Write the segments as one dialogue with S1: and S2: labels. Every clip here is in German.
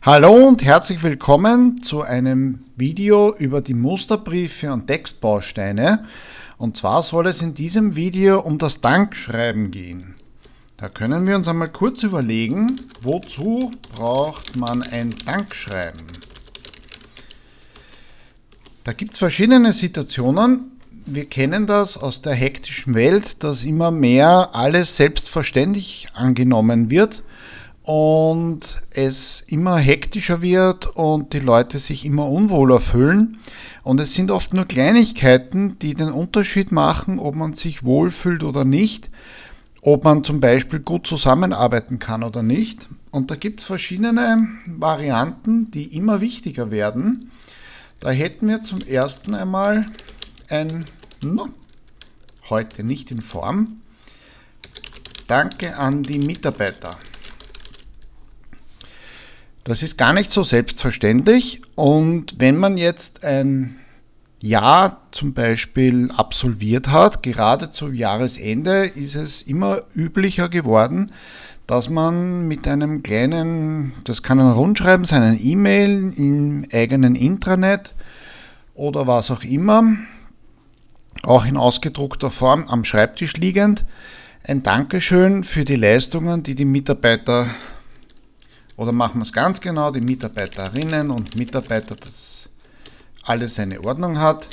S1: Hallo und herzlich willkommen zu einem Video über die Musterbriefe und Textbausteine. Und zwar soll es in diesem Video um das Dankschreiben gehen. Da können wir uns einmal kurz überlegen, wozu braucht man ein Dankschreiben? Da gibt es verschiedene Situationen. Wir kennen das aus der hektischen Welt, dass immer mehr alles selbstverständlich angenommen wird und es immer hektischer wird und die Leute sich immer unwohler fühlen. Und es sind oft nur Kleinigkeiten, die den Unterschied machen, ob man sich wohlfühlt oder nicht, ob man zum Beispiel gut zusammenarbeiten kann oder nicht. Und da gibt es verschiedene Varianten, die immer wichtiger werden. Da hätten wir zum ersten einmal ein heute nicht in Form. Danke an die Mitarbeiter. Das ist gar nicht so selbstverständlich, und wenn man jetzt ein Jahr zum Beispiel absolviert hat, gerade zu Jahresende, ist es immer üblicher geworden, dass man mit einem kleinen, das kann ein Rundschreiben sein, ein E-Mail im eigenen Intranet oder was auch immer, auch in ausgedruckter Form am Schreibtisch liegend, ein Dankeschön für die Leistungen, die die Mitarbeiter, oder machen wir es ganz genau, die Mitarbeiterinnen und Mitarbeiter, dass alles seine Ordnung hat.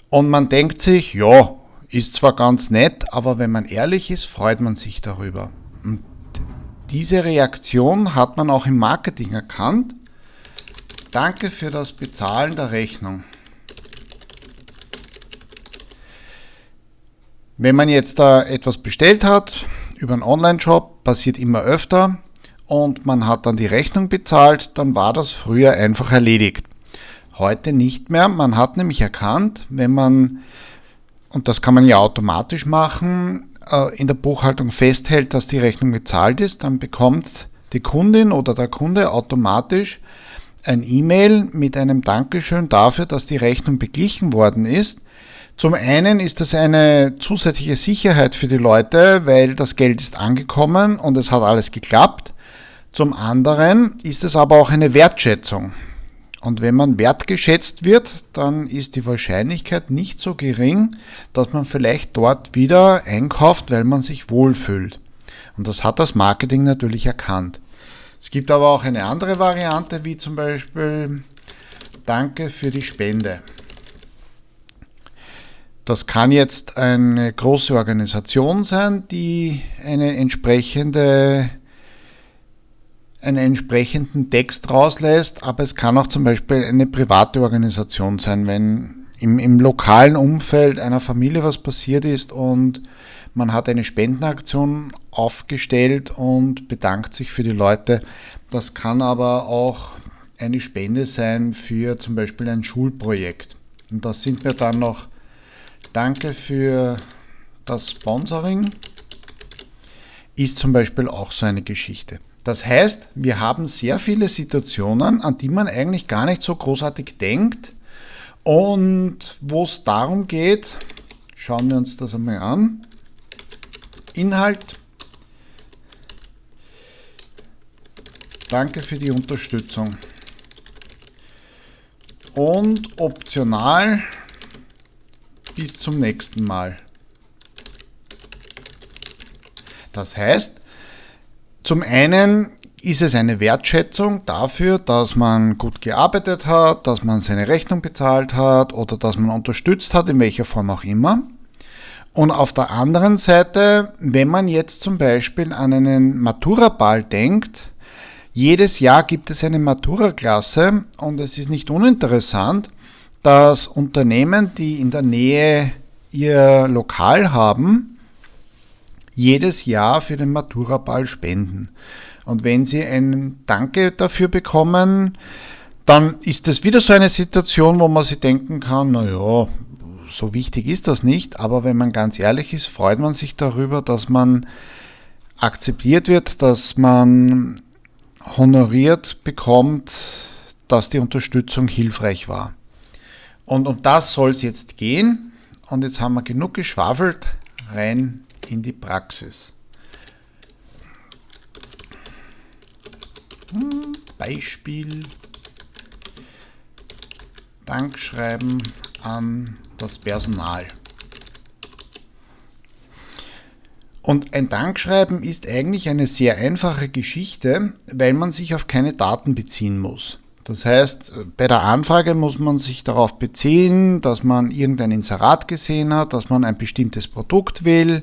S1: Und man denkt sich, ja, ist zwar ganz nett, aber wenn man ehrlich ist, freut man sich darüber. Und diese Reaktion hat man auch im Marketing erkannt. Danke für das Bezahlen der Rechnung. Wenn man jetzt da etwas bestellt hat über einen Online-Shop, passiert immer öfter, und man hat dann die Rechnung bezahlt, dann war das früher einfach erledigt. Heute nicht mehr. Man hat nämlich erkannt, wenn man, und das kann man ja automatisch machen, in der Buchhaltung festhält, dass die Rechnung bezahlt ist, dann bekommt die Kundin oder der Kunde automatisch ein E-Mail mit einem Dankeschön dafür, dass die Rechnung beglichen worden ist. Zum einen ist das eine zusätzliche Sicherheit für die Leute, weil das Geld ist angekommen und es hat alles geklappt. Zum anderen ist es aber auch eine Wertschätzung. Und wenn man wertgeschätzt wird, dann ist die Wahrscheinlichkeit nicht so gering, dass man vielleicht dort wieder einkauft, weil man sich wohlfühlt. Und das hat das Marketing natürlich erkannt. Es gibt aber auch eine andere Variante, wie zum Beispiel Danke für die Spende. Das kann jetzt eine große Organisation sein, die einen entsprechenden Text rauslässt, aber es kann auch zum Beispiel eine private Organisation sein, wenn im lokalen Umfeld einer Familie was passiert ist und man hat eine Spendenaktion aufgestellt und bedankt sich für die Leute. Das kann aber auch eine Spende sein für zum Beispiel ein Schulprojekt. Und da sind wir dann noch Danke für das Sponsoring, ist zum Beispiel auch so eine Geschichte. Das heißt, wir haben sehr viele Situationen, an die man eigentlich gar nicht so großartig denkt, und wo es darum geht, schauen wir uns das einmal an. Inhalt. Danke für die Unterstützung. Und optional bis zum nächsten Mal. Das heißt, zum einen ist es eine Wertschätzung dafür, dass man gut gearbeitet hat, dass man seine Rechnung bezahlt hat oder dass man unterstützt hat, in welcher Form auch immer. Und auf der anderen Seite, wenn man jetzt zum Beispiel an einen Matura-Ball denkt, jedes Jahr gibt es eine Matura-Klasse, und es ist nicht uninteressant, dass Unternehmen, die in der Nähe ihr Lokal haben, jedes Jahr für den Matura-Ball spenden. Und wenn Sie ein Danke dafür bekommen, dann ist das wieder so eine Situation, wo man sich denken kann, naja, so wichtig ist das nicht, aber wenn man ganz ehrlich ist, freut man sich darüber, dass man akzeptiert wird, dass man honoriert bekommt, dass die Unterstützung hilfreich war. Und um das soll es jetzt gehen, und jetzt haben wir genug geschwafelt, rein in die Praxis. Beispiel Dankschreiben an das Personal. Und ein Dankschreiben ist eigentlich eine sehr einfache Geschichte, weil man sich auf keine Daten beziehen muss. Das heißt, bei der Anfrage muss man sich darauf beziehen, dass man irgendein Inserat gesehen hat, dass man ein bestimmtes Produkt will.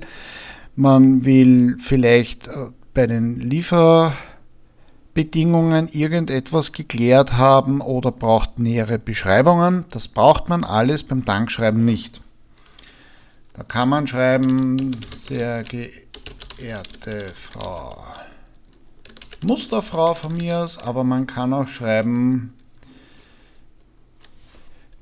S1: Man will vielleicht bei den Lieferbedingungen irgendetwas geklärt haben oder braucht nähere Beschreibungen. Das braucht man alles beim Dankschreiben nicht. Da kann man schreiben, sehr geehrte Frau Musterfrau von mir aus, aber man kann auch schreiben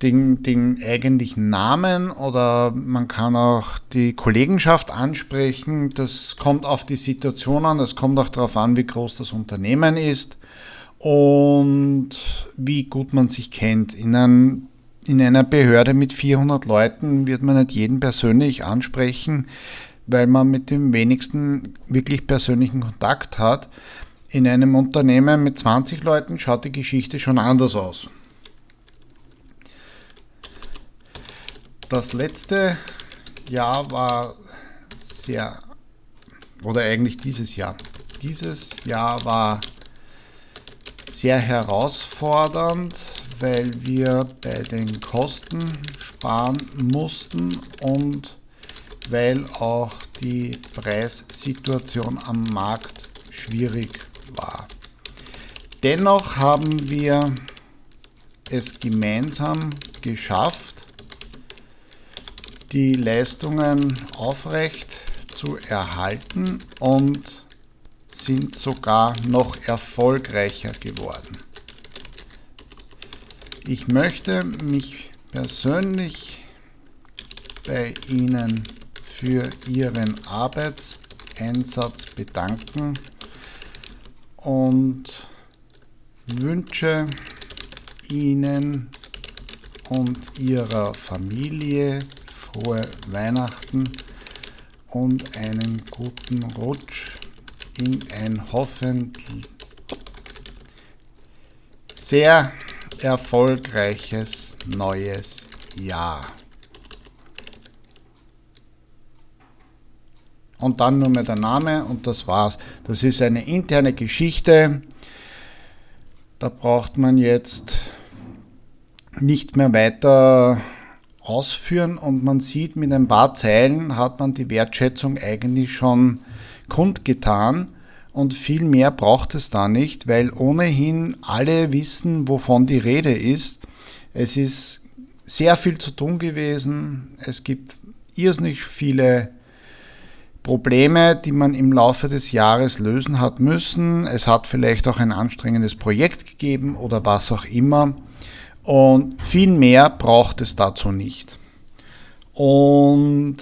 S1: den eigentlichen Namen oder man kann auch die Kollegenschaft ansprechen. Das kommt auf die Situation an, das kommt auch darauf an, wie groß das Unternehmen ist und wie gut man sich kennt. In einer Behörde mit 400 Leuten wird man nicht jeden persönlich ansprechen, weil man mit dem wenigsten wirklich persönlichen Kontakt hat. In einem Unternehmen mit 20 Leuten schaut die Geschichte schon anders aus. Das letzte Jahr war dieses Jahr war sehr herausfordernd, weil wir bei den Kosten sparen mussten und weil auch die Preissituation am Markt schwierig war. Dennoch haben wir es gemeinsam geschafft, die Leistungen aufrecht zu erhalten und sind sogar noch erfolgreicher geworden. Ich möchte mich persönlich bei Ihnen für Ihren Arbeitseinsatz bedanken und wünsche Ihnen und Ihrer Familie frohe Weihnachten und einen guten Rutsch in ein hoffentlich sehr erfolgreiches neues Jahr. Und dann nur mehr der Name und das war's. Das ist eine interne Geschichte. Da braucht man jetzt nicht mehr weiter ausführen und man sieht, mit ein paar Zeilen hat man die Wertschätzung eigentlich schon kundgetan und viel mehr braucht es da nicht, weil ohnehin alle wissen, wovon die Rede ist. Es ist sehr viel zu tun gewesen. Es gibt irrsinnig viele Probleme, die man im Laufe des Jahres lösen hat müssen. Es hat vielleicht auch ein anstrengendes Projekt gegeben oder was auch immer. Und viel mehr braucht es dazu nicht. Und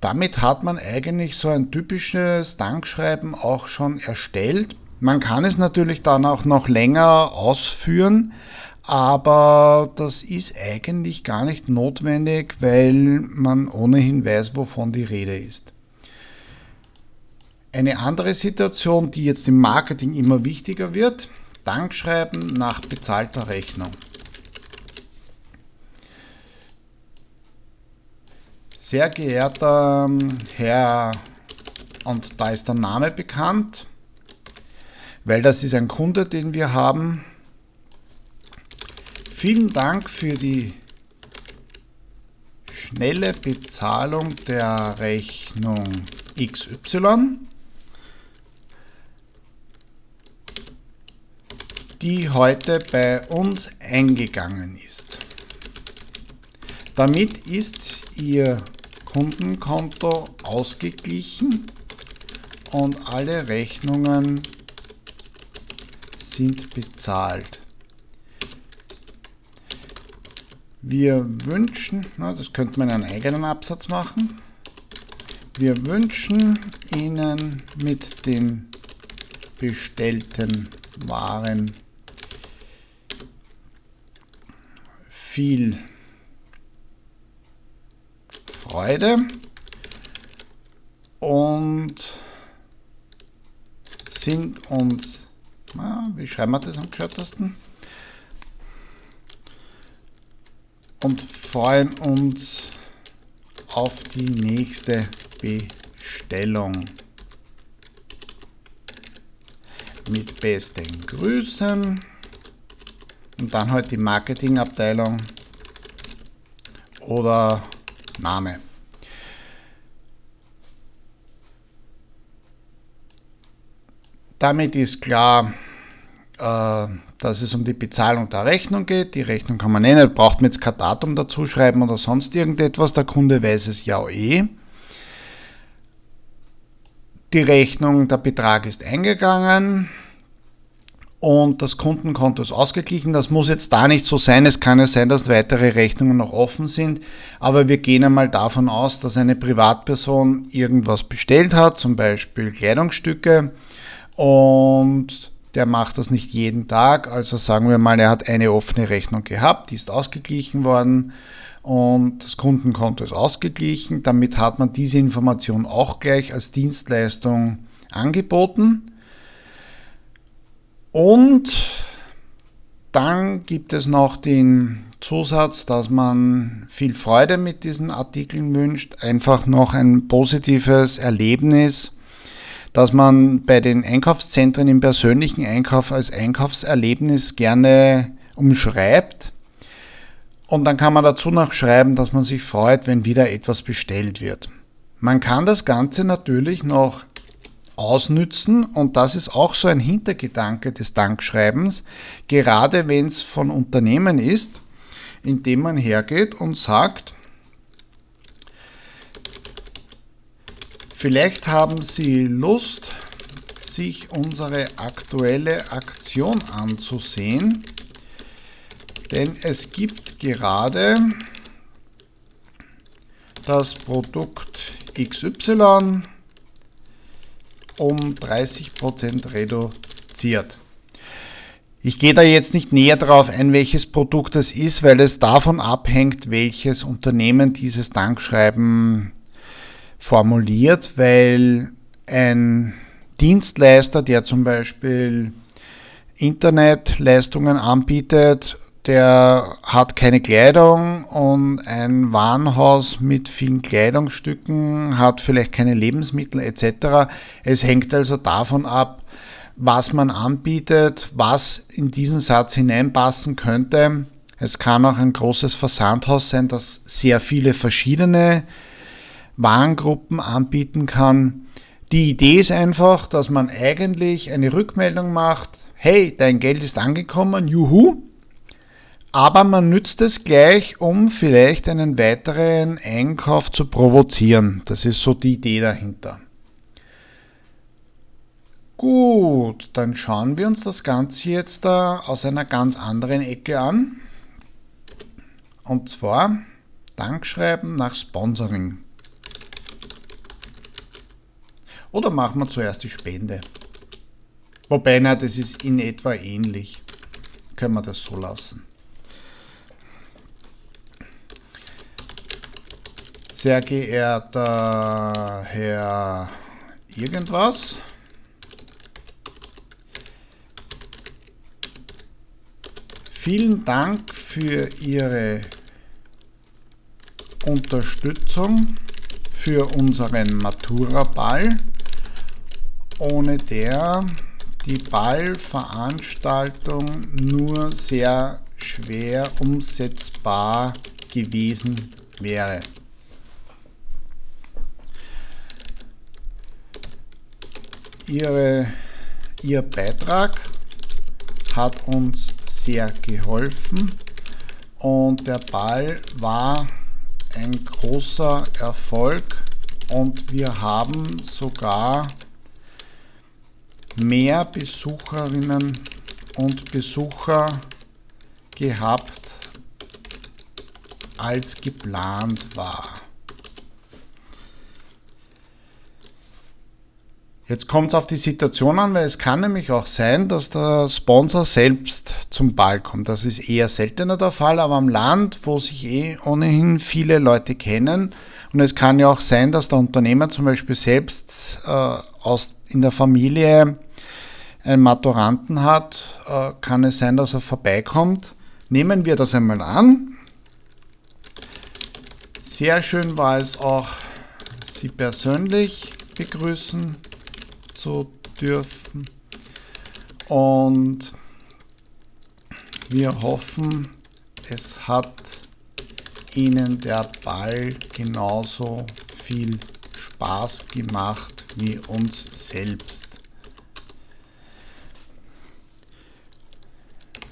S1: damit hat man eigentlich so ein typisches Dankschreiben auch schon erstellt. Man kann es natürlich dann auch noch länger ausführen, aber das ist eigentlich gar nicht notwendig, weil man ohnehin weiß, wovon die Rede ist. Eine andere Situation, die jetzt im Marketing immer wichtiger wird: Dankschreiben nach bezahlter Rechnung. Sehr geehrter Herr, und da ist der Name bekannt, weil das ist ein Kunde, den wir haben. Vielen Dank für die schnelle Bezahlung der Rechnung XY, die heute bei uns eingegangen ist. Damit ist Ihr Kundenkonto ausgeglichen und alle Rechnungen sind bezahlt. Wir wünschen, das könnte man in einem eigenen Absatz machen, wir wünschen Ihnen mit den bestellten Waren viel Freude und sind uns, Wie schreiben wir das am gescheitesten? Und freuen uns auf die nächste Bestellung. Mit besten Grüßen. Und dann halt die Marketingabteilung oder Name. Damit ist klar, dass es um die Bezahlung der Rechnung geht. Die Rechnung kann man nennen, braucht man jetzt kein Datum dazu schreiben oder sonst irgendetwas, der Kunde weiß es ja eh. Die Rechnung, der Betrag ist eingegangen und das Kundenkonto ist ausgeglichen. Das muss jetzt da nicht so sein, es kann ja sein, dass weitere Rechnungen noch offen sind, aber wir gehen einmal davon aus, dass eine Privatperson irgendwas bestellt hat, zum Beispiel Kleidungsstücke, und der macht das nicht jeden Tag, also sagen wir mal, er hat eine offene Rechnung gehabt, die ist ausgeglichen worden und das Kundenkonto ist ausgeglichen. Damit hat man diese Information auch gleich als Dienstleistung angeboten. Und dann gibt es noch den Zusatz, dass man viel Freude mit diesen Artikeln wünscht, einfach noch ein positives Erlebnis, dass man bei den Einkaufszentren im persönlichen Einkauf als Einkaufserlebnis gerne umschreibt. Und dann kann man dazu noch schreiben, dass man sich freut, wenn wieder etwas bestellt wird. Man kann das Ganze natürlich noch ausnützen und das ist auch so ein Hintergedanke des Dankschreibens, gerade wenn es von Unternehmen ist, indem man hergeht und sagt, vielleicht haben Sie Lust, sich unsere aktuelle Aktion anzusehen, denn es gibt gerade das Produkt XY um 30% reduziert. Ich gehe da jetzt nicht näher darauf ein, welches Produkt es ist, weil es davon abhängt, welches Unternehmen dieses Dankschreiben formuliert, weil ein Dienstleister, der zum Beispiel Internetleistungen anbietet, der hat keine Kleidung und ein Warenhaus mit vielen Kleidungsstücken hat vielleicht keine Lebensmittel etc. Es hängt also davon ab, was man anbietet, was in diesen Satz hineinpassen könnte. Es kann auch ein großes Versandhaus sein, das sehr viele verschiedene Warengruppen anbieten kann. Die Idee ist einfach, dass man eigentlich eine Rückmeldung macht, hey, dein Geld ist angekommen, juhu, aber man nützt es gleich, um vielleicht einen weiteren Einkauf zu provozieren. Das ist so die Idee dahinter. Gut, dann schauen wir uns das Ganze jetzt aus einer ganz anderen Ecke an. Und zwar Dankschreiben nach Sponsoring. Oder machen wir zuerst die Spende. Wobei, das ist in etwa ähnlich. Können wir das so lassen. Sehr geehrter Herr irgendwas, vielen Dank für Ihre Unterstützung für unseren Matura-Ball, ohne der die Ballveranstaltung nur sehr schwer umsetzbar gewesen wäre. Ihr Beitrag hat uns sehr geholfen und der Ball war ein großer Erfolg und wir haben sogar mehr Besucherinnen und Besucher gehabt, als geplant war. Jetzt kommt es auf die Situation an, weil es kann nämlich auch sein, dass der Sponsor selbst zum Ball kommt. Das ist eher seltener der Fall, aber am Land, wo sich ohnehin viele Leute kennen, und es kann ja auch sein, dass der Unternehmer zum Beispiel selbst in der Familie einen Maturanten hat, kann es sein, dass er vorbeikommt. Nehmen wir das einmal an. Sehr schön war es auch, Sie persönlich begrüßen zu dürfen. Und wir hoffen, es hat Ihnen der Ball genauso viel Spaß gemacht wie uns selbst.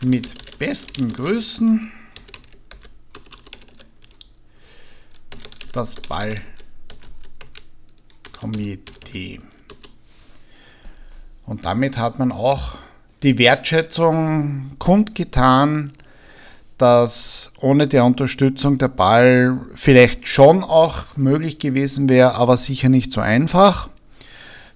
S1: Mit besten Grüßen, das Ballkomitee. Und damit hat man auch die Wertschätzung kundgetan, dass ohne die Unterstützung der Ball vielleicht schon auch möglich gewesen wäre, aber sicher nicht so einfach.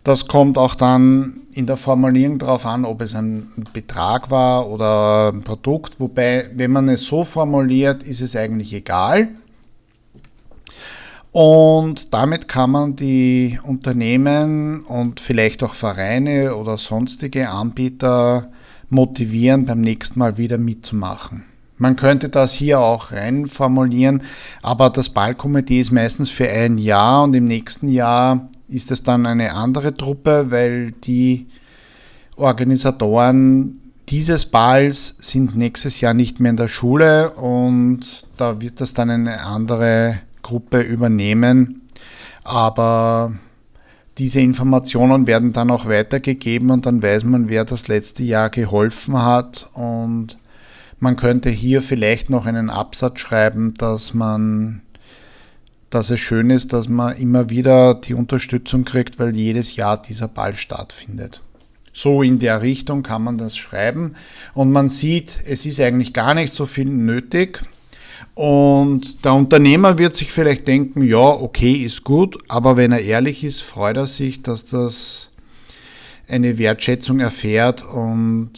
S1: Das kommt auch dann in der Formulierung darauf an, ob es ein Betrag war oder ein Produkt, wobei, wenn man es so formuliert, ist es eigentlich egal. Und damit kann man die Unternehmen und vielleicht auch Vereine oder sonstige Anbieter motivieren, beim nächsten Mal wieder mitzumachen. Man könnte das hier auch rein formulieren, aber das Ballkomitee ist meistens für ein Jahr und im nächsten Jahr ist es dann eine andere Truppe, weil die Organisatoren dieses Balls sind nächstes Jahr nicht mehr in der Schule und da wird das dann eine andere Gruppe übernehmen. Aber diese Informationen werden dann auch weitergegeben und dann weiß man, wer das letzte Jahr geholfen hat, und man könnte hier vielleicht noch einen Absatz schreiben, dass es schön ist, dass man immer wieder die Unterstützung kriegt, weil jedes Jahr dieser Ball stattfindet. So in der Richtung kann man das schreiben und man sieht, es ist eigentlich gar nicht so viel nötig. Und der Unternehmer wird sich vielleicht denken, ja, okay, ist gut, aber wenn er ehrlich ist, freut er sich, dass das eine Wertschätzung erfährt und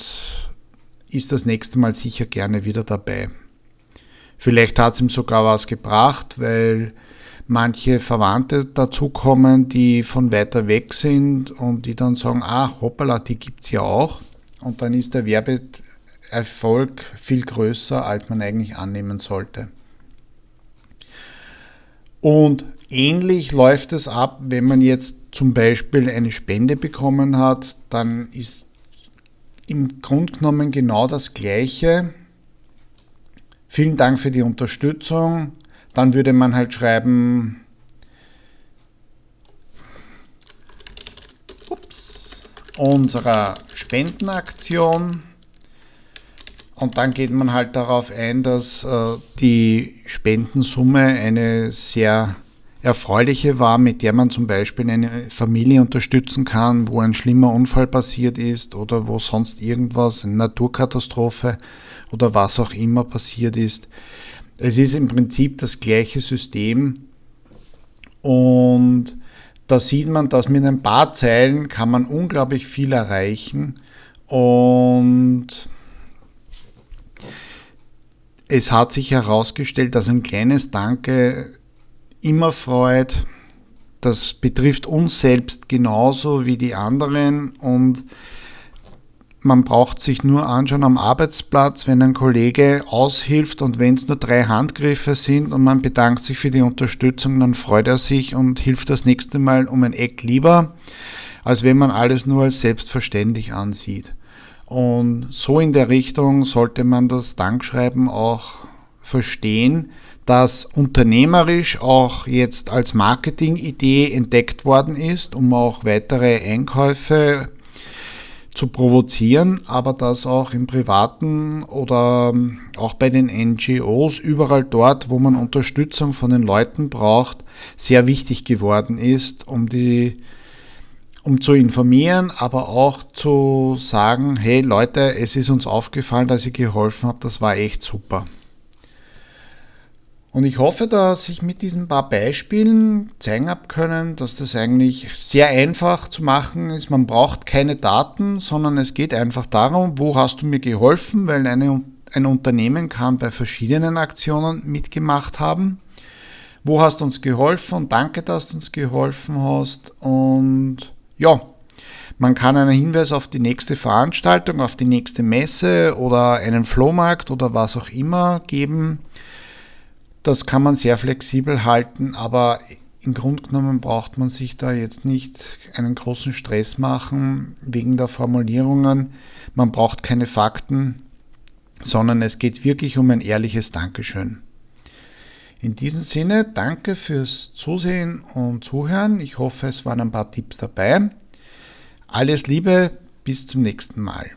S1: ist das nächste Mal sicher gerne wieder dabei. Vielleicht hat es ihm sogar was gebracht, weil manche Verwandte dazukommen, die von weiter weg sind und die dann sagen, hoppala, die gibt es ja auch. Und dann ist der Werbeerfolg viel größer, als man eigentlich annehmen sollte. Und ähnlich läuft es ab, wenn man jetzt zum Beispiel eine Spende bekommen hat, dann ist im Grunde genommen genau das Gleiche. Vielen Dank für die Unterstützung. Dann würde man halt schreiben, unserer Spendenaktion. Und dann geht man halt darauf ein, dass die Spendensumme eine sehr erfreuliche war, mit der man zum Beispiel eine Familie unterstützen kann, wo ein schlimmer Unfall passiert ist oder wo sonst irgendwas, eine Naturkatastrophe oder was auch immer passiert ist. Es ist im Prinzip das gleiche System und da sieht man, dass mit ein paar Zeilen kann man unglaublich viel erreichen und es hat sich herausgestellt, dass ein kleines Danke immer freut. Das betrifft uns selbst genauso wie die anderen und man braucht sich nur anschauen am Arbeitsplatz, wenn ein Kollege aushilft und wenn es nur 3 Handgriffe sind und man bedankt sich für die Unterstützung, dann freut er sich und hilft das nächste Mal um ein Eck lieber, als wenn man alles nur als selbstverständlich ansieht. Und so in der Richtung sollte man das Dankschreiben auch verstehen, das unternehmerisch auch jetzt als Marketingidee entdeckt worden ist, um auch weitere Einkäufe zu provozieren, aber das auch im Privaten oder auch bei den NGOs, überall dort, wo man Unterstützung von den Leuten braucht, sehr wichtig geworden ist, um zu informieren, aber auch zu sagen, hey Leute, es ist uns aufgefallen, dass ihr geholfen habt, das war echt super. Und ich hoffe, dass ich mit diesen paar Beispielen zeigen habe können, dass das eigentlich sehr einfach zu machen ist. Man braucht keine Daten, sondern es geht einfach darum, wo hast du mir geholfen, weil ein Unternehmen kann bei verschiedenen Aktionen mitgemacht haben. Wo hast du uns geholfen und danke, dass du uns geholfen hast. Und ja, Man kann einen Hinweis auf die nächste Veranstaltung, auf die nächste Messe oder einen Flohmarkt oder was auch immer geben. Das kann man sehr flexibel halten, aber im Grunde genommen braucht man sich da jetzt nicht einen großen Stress machen wegen der Formulierungen. Man braucht keine Fakten, sondern es geht wirklich um ein ehrliches Dankeschön. In diesem Sinne, danke fürs Zusehen und Zuhören. Ich hoffe, es waren ein paar Tipps dabei. Alles Liebe, bis zum nächsten Mal.